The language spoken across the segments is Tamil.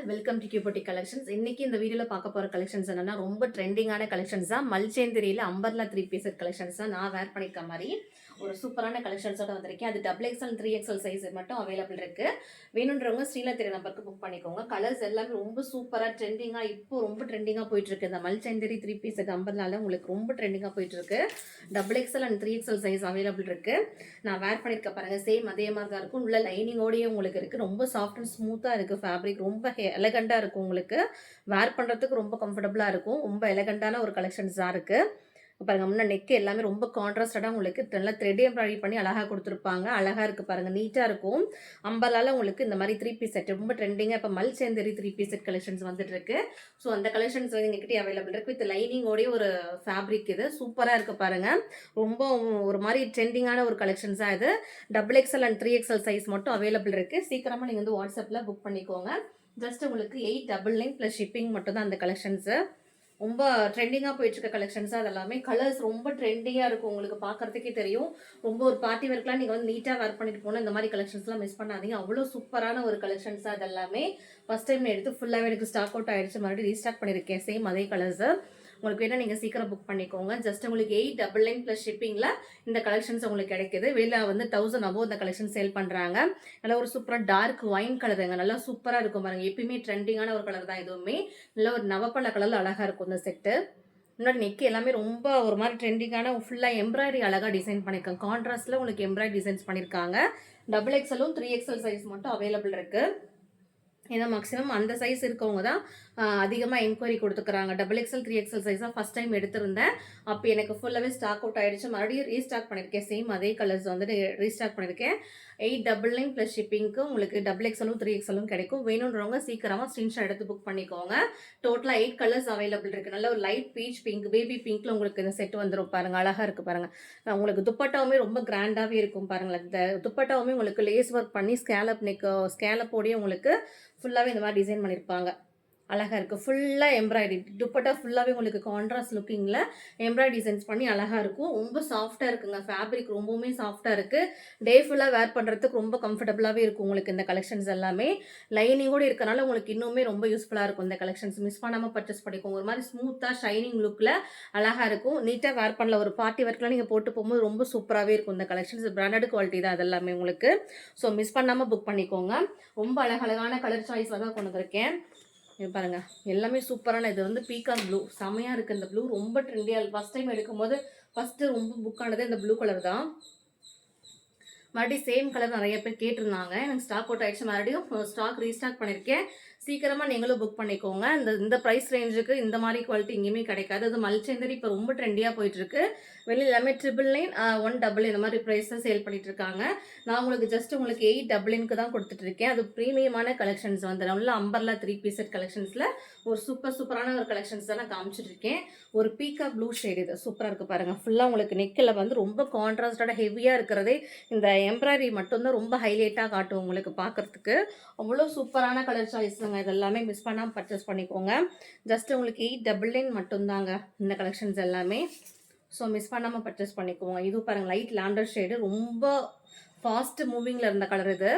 ஆல் வெல்கம் டு கியூபோட்டி கலெக்ஷன்ஸ். இன்னைக்கு இந்த வீடியோல பார்க்க போற கலெக்ஷன்ஸ் என்னன்னா ரொம்ப ட்ரெண்டிங்கான கலெக்ஷன்ஸ் தான். மல்சேந்திரியில அம்பர்லா 3 பீஸ் கலெக்ஷன்ஸ் தான் நான் வேர் பண்ணிருக்க மாதிரி ஒரு சூப்பரான கலெக்ஷன்ஸோட வந்திருக்கேன். அது XXL 3XL சைஸ் மட்டும் அவைலபிள் இருக்கு. வேணுன்றவங்க ஸ்ரீலா தெரிய நம்பருக்கு புக் பண்ணிக்கோங்க. கலர்ஸ் எல்லாமே ரொம்ப சூப்பரா ட்ரெண்டிங்கா இப்போ ரொம்ப ட்ரெண்டிங்கா போயிட்டு இருக்கு. இந்த மல்சேந்திரி 3 பீஸ் அம்பர்லால உங்களுக்கு ரொம்ப ட்ரெண்டிங்கா போயிட்டு இருக்கு. XXL and 3XL size available இருக்கு. நான் வேர் பண்ணிருக்க பாருங்க, சேம் அதே மாதிரி தான் இருக்கும். உள்ள லைனிங்கோடயே உங்களுக்கு இருக்கு. ரொம்ப சாஃப்ட் அண்ட் ஸ்மூத்தா இருக்கு. ஃபேப்ரிக் ரொம்ப எலகண்டா இருக்கும். உங்களுக்கு வேர் பண்றதுக்கு ரொம்ப கம்ஃபர்டபுளா இருக்கும். ரொம்ப எலகண்டான ஒரு கலெக்ஷன்ஸ் தான் இருக்கு. பாருங்க, முன்ன நெக் எல்லாமே ரொம்ப கான்ட்ராஸ்டடா உங்களுக்கு நல்லா த்ரெட் எம்ப்ராய்டரி பண்ணி அழகா கொடுத்துருப்பாங்க. அழகா இருக்கு பாருங்க, நீட்டா இருக்கும். அம்பர்லால உங்களுக்கு இந்த மாதிரி 3 பீஸ் செட் ரொம்ப ட்ரெண்டிங்கா இப்போ மல்சேந்திரி 3 பீஸ் செட் கலெக்ஷன்ஸ் வந்துட்டு இருக்கு. ஸோ அந்த கலெக்ஷன்ஸ் வந்து எங்ககிட்ட அவைலபிள் இருக்கு. வித் லைனிங்கோடய ஒரு ஃபேப்ரிக் இது சூப்பரா இருக்கு பாருங்க. ரொம்ப ஒரு மாதிரி ட்ரெண்டிங்கான ஒரு கலெக்ஷன்ஸ் தான் இது. XXL அண்ட் 3XL சைஸ் மட்டும் அவைலபிள் இருக்கு. சீக்கிரமா நீங்க வந்து வாட்ஸ்அப்ல புக் பண்ணிக்கோங்க. ஜஸ்ட் உங்களுக்கு 899 + ஷிப்பிங் மட்டும் தான் அந்த கலெக்ஷன்ஸ். ரொம்ப ட்ரெண்டிங்காக போயிட்டு இருக்க கலெக்ஷன்ஸ் அது எல்லாமே. கலர்ஸ் ரொம்ப ட்ரெண்டிங்காக இருக்கும், உங்களுக்கு பார்க்கறதுக்கே தெரியும். ரொம்ப ஒரு பார்ட்டி ஒர்க்லாம் நீங்கள் வந்து நீட்டாக வேர் பண்ணிட்டு போனால் இந்த மாதிரி கலெக்ஷன்ஸ்லாம் மிஸ் பண்ணாதீங்க. அவ்வளோ சூப்பரான ஒரு கலெக்ஷன்ஸ் அது எல்லாமே. ஃபர்ஸ்ட் டைம் எடுத்து ஃபுல்லாகவே எனக்கு ஸ்டாக் அவுட் ஆயிடுச்சு. மறுபடியும் ரீஸ்டாக் பண்ணியிருக்கேன் சேம் அதே கலர்ஸ். உங்களுக்கு வேணா நீங்கள் சீக்கிரம் புக் பண்ணிக்கோங்க. ஜஸ்ட் உங்களுக்கு 899 + ஷிப்பிங்கில் இந்த கலெக்ஷன்ஸ் உங்களுக்கு கிடைக்குது. வெளியில் வந்து 1000 above இந்த கலெக்ஷன் சேல் பண்ணுறாங்க. நல்லா ஒரு சூப்பராக டார்க் ஒயின் கலருங்க, நல்லா சூப்பராக இருக்கும் பாருங்க. எப்பயுமே ட்ரெண்டிங்கான ஒரு கலர் தான் இதுவுமே. நல்லா ஒரு நவப்பழ கலரில் அழகாக இருக்கும் இந்த செட்டு. முன்னாடி நெக் எல்லாமே ரொம்ப ஒரு மாதிரி ட்ரெண்டிங்கான ஃபுல்லாக எம்ப்ராய்டரி அழகாக டிசைன் பண்ணியிருக்காங்க. கான்ட்ராஸ்டில் உங்களுக்கு எம்ப்ராய்டரி டிசைன்ஸ் பண்ணியிருக்காங்க. XXL 3XL சைஸ் மட்டும் அவைலபிள் இருக்குது. ஏன்னா மேக்ஸிமம் அந்த சைஸ் இருக்கவங்க தான் அதிகமாக என்கொயரி கொடுத்துக்கிறாங்க. XXL 3XL சைஸாக ஃபஸ்ட் டைம் எடுத்திருந்தேன். அப்போ எனக்கு ஃபுல்லாகவே ஸ்டாக் அவுட் ஆகிடுச்சு. மறுபடியும் ரீஸ்டாக் பண்ணியிருக்கேன். சேம் அதே கலர்ஸ் வந்துட்டு ரீஸ்டாக் பண்ணியிருக்கேன். 899 + ஷிப்பிங்க்கு உங்களுக்கு XXL 3XL கிடைக்கும். வேணுன்றவங்க சீக்கிரமாக ஸ்க்ரீன்ஷாட் எடுத்து புக் பண்ணிக்கோங்க. டோட்டலாக 8 கலர்ஸ் அவைலபிள் இருக்குது. நல்ல ஒரு லைட் பீச் பிங்க், பேபி பிங்க்கில் உங்களுக்கு இந்த செட் வந்துடும் பாருங்க. அழகாக இருக்குது பாருங்கள். உங்களுக்கு துப்பட்டாவுமே ரொம்ப கிராண்டாகவே இருக்கும் பாருங்களேன். இந்த துப்பட்டாவுமே உங்களுக்கு லேஸ் ஒர்க் பண்ணி ஸ்கேலப்போடையே உங்களுக்கு ஃபுல்லாகவே இந்த மாதிரி டிசைன் பண்ணியிருப்பாங்க. அழகாக இருக்குது. ஃபுல்லாக எம்ப்ராய்டரி துப்பட்டா ஃபுல்லாகவே உங்களுக்கு கான்ட்ராஸ்ட் லுக்கிங்கில் எம்ப்ராய்டரி டிசைன்ஸ் பண்ணி அழகாக இருக்கும். ரொம்ப சாஃப்டாக இருக்குங்க. ஃபேப்ரிக் ரொம்பவுமே சாஃப்டாக இருக்குது. டே ஃபுல்லாக வேர் பண்ணுறதுக்கு ரொம்ப கம்ஃபர்டபுளாகவே இருக்கும் உங்களுக்கு இந்த கலெக்ஷன்ஸ் எல்லாமே. லைனிங்கோடு இருக்கனால உங்களுக்கு இன்னுமே ரொம்ப யூஸ்ஃபுல்லாக இருக்கும் இந்த கலெக்ஷன்ஸ். மிஸ் பண்ணாமல் பர்ச்சேஸ் பண்ணிக்கோங்க. ஒரு மாதிரி ஸ்மூத்தாக ஷைனிங் லுக்கில் அழகாக இருக்கும். நீட்டாக வேர் பண்ணல. ஒரு பார்ட்டி ஒர்க்லாம் நீங்கள் போட்டு போகும்போது ரொம்ப சூப்பராகவே இருக்கும் இந்த கலெக்ஷன்ஸ். பிராண்டட் குவாலிட்டி தான் அதெல்லாமே உங்களுக்கு. ஸோ மிஸ் பண்ணாமல் புக் பண்ணிக்கோங்க. ரொம்ப அழகழகான கலர் சாய்ஸில் தான் கொண்டு வந்திருக்கேன். பாருங்க, எல்லாமே சூப்பரான. இது வந்து பீகாக் ப்ளூ செமையாக இருக்குது. இந்த ப்ளூ ரொம்ப ட்ரெண்டியாக ஃபஸ்ட் டைம் எடுக்கும்போது ஃபஸ்ட்டு ரொம்ப புக் ஆனது இந்த ப்ளூ கலர் தான். மறுபடியும் சேம் கலர் நிறைய பேர் கேட்டிருந்தாங்க. எனக்கு ஸ்டாக் அவுட் ஆகிடுச்சு. மறுபடியும் ஸ்டாக் ரீஸ்டாக் பண்ணியிருக்கேன். சீக்கிரமாக நீங்களும் புக் பண்ணிக்கோங்க. இந்த ப்ரைஸ் ரேஞ்சுக்கு இந்த மாதிரி குவாலிட்டி எங்கேயுமே கிடைக்காது. அது மல்சேந்திரி இப்போ ரொம்ப ட்ரெண்டியாக போயிட்டுருக்கு. வெளியில் எல்லாமே 999 199 இந்த மாதிரி ப்ரைஸ் தான் சேல் பண்ணிட்டு இருக்காங்க. நான் உங்களுக்கு ஜஸ்ட் உங்களுக்கு 899 தான் கொடுத்துட்ருக்கேன். அது ப்ரீமியமான கலெக்ஷன்ஸ் வந்து நல்ல அம்பர்லா 3 பீஸ் செட் கலெக்ஷன்ஸில் ஒரு சூப்பரான ஒரு கலெக்ஷன்ஸ் தான் நான் காமிச்சிட்ருக்கேன். ஒரு பீகாக் ப்ளூ ஷேட் இது சூப்பராக இருக்குது பாருங்கள். ஃபுல்லாக உங்களுக்கு நெக்கில் வந்து ரொம்ப கான்ட்ராஸ்டாக ஹெவியாக இருக்கிறதே இந்த எம்ப்ராய்டரி மட்டும்தான் ரொம்ப ஹைலைட்டாக காட்டும் உங்களுக்கு பார்க்குறதுக்கு. அவ்வளோ சூப்பரான கலர் சாய்ஸுங்க. இதெல்லாமே மிஸ் பண்ணாமல் பர்ச்சேஸ் பண்ணிக்கோங்க. ஜஸ்ட் உங்களுக்கு 899 மட்டும்தாங்க இந்த கலெக்ஷன்ஸ் எல்லாமே. ஸோ மிஸ் பண்ணாமல் பர்ச்சேஸ் பண்ணிக்கோங்க. இது பாருங்கள், லைட் லாண்டர் ஷேடு, ரொம்ப ஃபாஸ்ட் மூவிங்கில் இருந்த கலர் இது.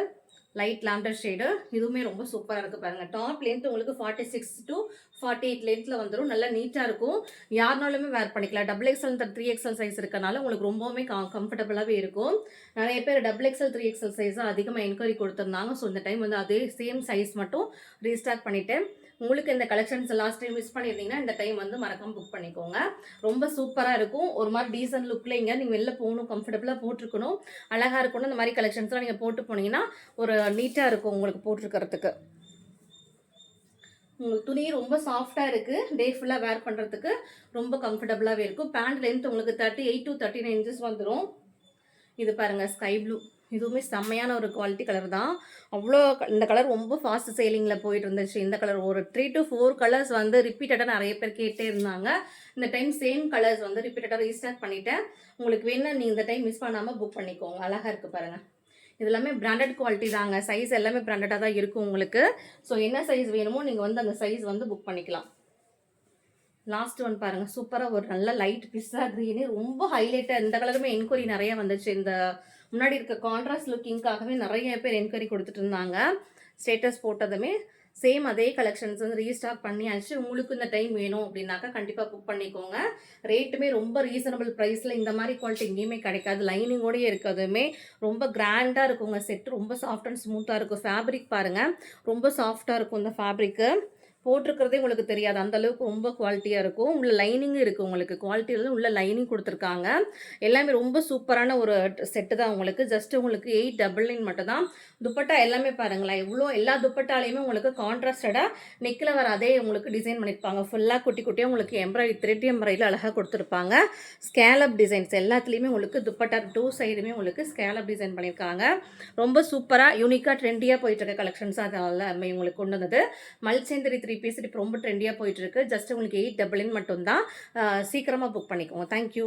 லைட் லாண்டர் ஷேடு, இதுவுமே ரொம்ப சூப்பராக இருக்குது பாருங்கள். டாப் லென்த் உங்களுக்கு 46 to 48 லென்த்தில் வந்துடும். நல்லா நீட்டாக இருக்கும். யாருனாலுமே வேர் பண்ணிக்கலாம். XXL 3XL சைஸ் இருக்கனால உங்களுக்கு ரொம்பவுமே கம்ஃபர்டபுளாகவே இருக்கும். நிறைய பேர் XXL 3XL சைஸாக அதிகமாக என்கொயரி கொடுத்துருந்தாங்க. ஸோ இந்த டைம் வந்து அதே சேம் சைஸ் மட்டும் ரீஸ்டாக் பண்ணிவிட்டேன். உங்களுக்கு இந்த கலெக்ஷன்ஸ் லாஸ்ட் டைம் மிஸ் பண்ணியிருந்தீங்கன்னா இந்த டைம் வந்து மறக்காம புக் பண்ணிக்கோங்க. ரொம்ப சூப்பராக இருக்கும். ஒரு மாதிரி டீசன்ட் லுக்கில் இங்கே நீங்கள் வெளில போகணும், கம்ஃபர்டபுளாக போட்டிருக்கணும், அழகாக இருக்கணும். இந்த மாதிரி கலெக்ஷன்ஸ்லாம் நீங்கள் போட்டு போனீங்கன்னா ஒரு நீட்டாக இருக்கும் உங்களுக்கு போட்டிருக்கிறதுக்கு. உங்களுக்கு துணி ரொம்ப சாஃப்டாக இருக்குது. டே ஃபுல்லாக வேர் பண்ணுறதுக்கு ரொம்ப கம்ஃபர்டபுளாகவே இருக்கும். பேண்ட் லென்த் உங்களுக்கு 38 to 39 இன்ச்சஸ் வந்துடும். இது பாருங்கள், ஸ்கை ப்ளூ, இதுவுமே செம்மையான ஒரு குவாலிட்டி கலர் தான். அவ்வளோ இந்த கலர் ரொம்ப ஃபாஸ்ட் சேலிங்கில் போயிட்டு இருந்துச்சு. இந்த கலர் ஒரு 3 to 4 கலர்ஸ் வந்து ரிப்பீட்டடாக நிறைய பேர் கேட்டே இருந்தாங்க. இந்த டைம் சேம் கலர்ஸ் வந்து ரிப்பீட்டடாக ரீஸ்டாக் பண்ணிவிட்டேன். உங்களுக்கு வேணால் நீங்கள் இந்த டைம் மிஸ் பண்ணாமல் புக் பண்ணிக்கோங்க. அழகாக இருக்குது பாருங்கள். இது எல்லாமே பிராண்டட் குவாலிட்டி தாங்க. சைஸ் எல்லாமே பிராண்டடாக தான் இருக்கும் உங்களுக்கு. ஸோ என்ன சைஸ் வேணுமோ நீங்கள் வந்து அந்த சைஸ் வந்து புக் பண்ணிக்கலாம். லாஸ்ட் ஒன் பாருங்கள், சூப்பராக ஒரு நல்ல லைட் பிஸ்ஸா க்ரீனு, ரொம்ப ஹைலைட்டாக. இந்த கலருமே என்கொயரி நிறைய வந்துச்சு. இந்த முன்னாடி இருக்க கான்ட்ராஸ்ட் லுக்கிங்காகவே நிறைய பேர் என்கொயரி கொடுத்துட்டு இருந்தாங்க. ஸ்டேட்டஸ் போட்டதுமே சேம் அதே கலெக்ஷன்ஸ் வந்து ரீஸ்டாக் பண்ணியாச்சு. உங்களுக்கு இந்த டைம் வேணும் அப்படின்னாக்கா கண்டிப்பாக புக் பண்ணிக்கோங்க. ரேட்டுமே ரொம்ப ரீசனபிள் ப்ரைஸில் இந்த மாதிரி குவாலிட்டி எங்கேயுமே கிடைக்காது. லைனிங்கோடயே இருக்கிறதுமே ரொம்ப கிராண்டாக இருக்குங்க. செட்டு ரொம்ப சாஃப்ட் அண்ட் ஸ்மூத்தாக இருக்கும். ஃபேப்ரிக் பாருங்கள், ரொம்ப சாஃப்டாக இருக்கும் இந்த ஃபேப்ரிக்கு. போட்டிருக்கிறதே உங்களுக்கு தெரியாது, அந்த அளவுக்கு ரொம்ப குவாலிட்டியாக இருக்கும். உள்ள லைனிங்கும் இருக்குது உங்களுக்கு. குவாலிட்டியில் உள்ள லைனிங் கொடுத்துருக்காங்க. எல்லாமே ரொம்ப சூப்பரான ஒரு செட்டு தான் உங்களுக்கு. ஜஸ்ட் உங்களுக்கு 899 மட்டும் தான். துப்பட்டா எல்லாமே பாருங்களேன், இவ்வளோ எல்லா துப்பட்டாலையுமே உங்களுக்கு கான்ட்ராஸ்டடாக நெக்கில் வர அதே உங்களுக்கு டிசைன் பண்ணியிருப்பாங்க. ஃபுல்லாக குட்டி குட்டியாக உங்களுக்கு எம்ப்ராய்டரி, த்ரெட் எம்ப்ராய்டரியில் அழகாக கொடுத்துருப்பாங்க. ஸ்கேலப் டிசைன்ஸ் எல்லாத்துலேயுமே உங்களுக்கு துப்பட்டா 2 சைடுமே உங்களுக்கு ஸ்கேலப் டிசைன் பண்ணியிருக்காங்க. ரொம்ப சூப்பராக யூனிக்காக ட்ரெண்டியாக போயிட்டு இருக்க கலெக்ஷன்ஸ் அதனால உங்களுக்கு கொண்டு வந்தது. மல்சேந்திரி 3 பீஸ் இப்போ ரொம்ப ட்ரெண்டியாக போயிட்டு இருக்கு. ஜஸ்ட் உங்களுக்கு 899 மட்டும் தான். சீக்கிரமாக புக் பண்ணிக்கோங்க. தேங்க்யூ.